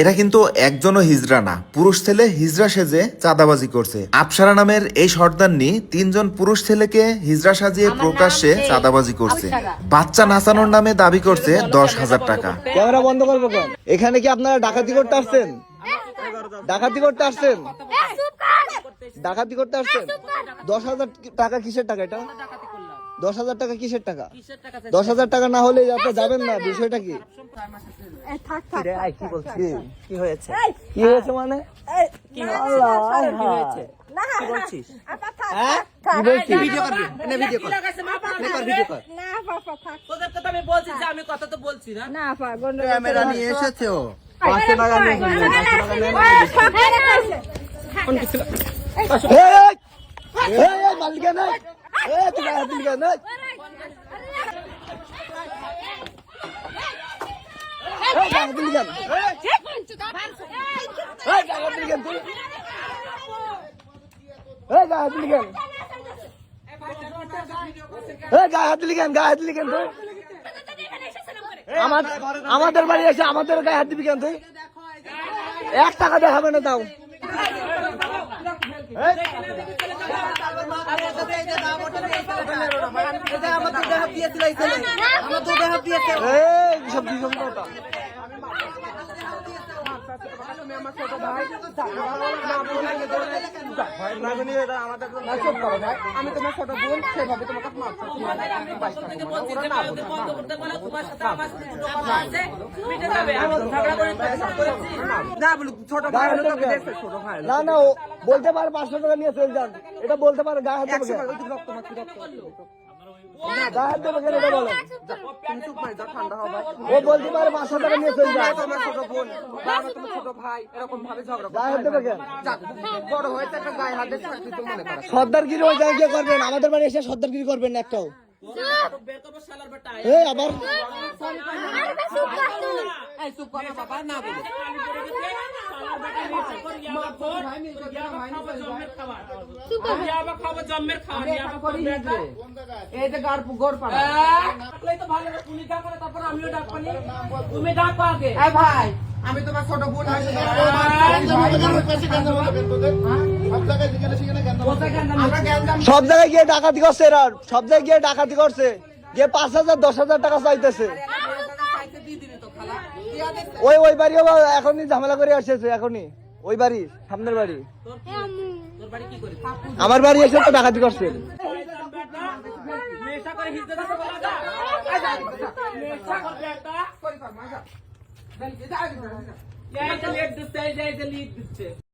এরা কিন্তু একজনও হিজড়া না, পুরুষ ছেলে হিজড়া সেজে চাঁদাবাজি করছে। আফসারা নামের এই সর্দারনি 3 জন পুরুষ ছেলেকে হিজড়া সাজিয়ে প্রকাশ্যে চাঁদাবাজি করছে। বাচ্চা নাচানোর নামে দাবি করছে 10,000 টাকা। ক্যামেরা বন্ধ করবো কেন? এখানে কি আপনারা ডাকাতি করতে আসছেন? ডাকাতি করতে আসছেন? ডাকাতি করতে আসছেন? 10,000 টাকা কিসের টাকা? এটা 10,000 টাকা কিসের টাকা? 10,000 টাকা না হলে আপনি যাবেন না। বিষয়টা কি? কি হয়েছে? কি হয়েছে মানে? ক্যামেরা নিয়ে এসেছে ও। মালিকা নাই, তুমি মালিকা নাই। আমাদের বাড়ি এসে আমাদের গায়ে হাত দিবি কেন তুই? 1 টাকা দেখাবে না তাও। আমি তোমার ছোট বোন, সেভাবে তোমাকে না না বলতে পারে 500 টাকা নিয়ে চলে যান, এটা বলতে পারে। গায়ে হাত দেবে, গায়ে হাত দেবে কেন এটা বলেন? ও বলতে পারে 500 টাকা নিয়ে চলে যান। তোমার ছোট বোন, তোমার ছোট ভাই এরকম ভাবে ঝগড়া, গায়ে হাত দেবে কেন? বড় হয়েছে একটা গায়ে হাত দিয়ে মনে করে সর্দারগিরি ওই জায়গায় গিয়ে করবেন। আমাদের বাড়ি এসে সর্দারগিরি করবেন না একটাও। আবার আমি তোমার ছোট বোন, সব জায়গায় গিয়ে ডাকাতি করছে এরা, সব জায়গায় গিয়ে ডাকাতি করছে, গিয়ে 5,000 10,000 টাকা চাইতেছে। ওই বাড়িও এখনই ঝামেলা করে আসছে, এখনই ওই বাড়ি সামনের বাড়ি। আমার বাড়ি এসে তো ডাকাতি করছে।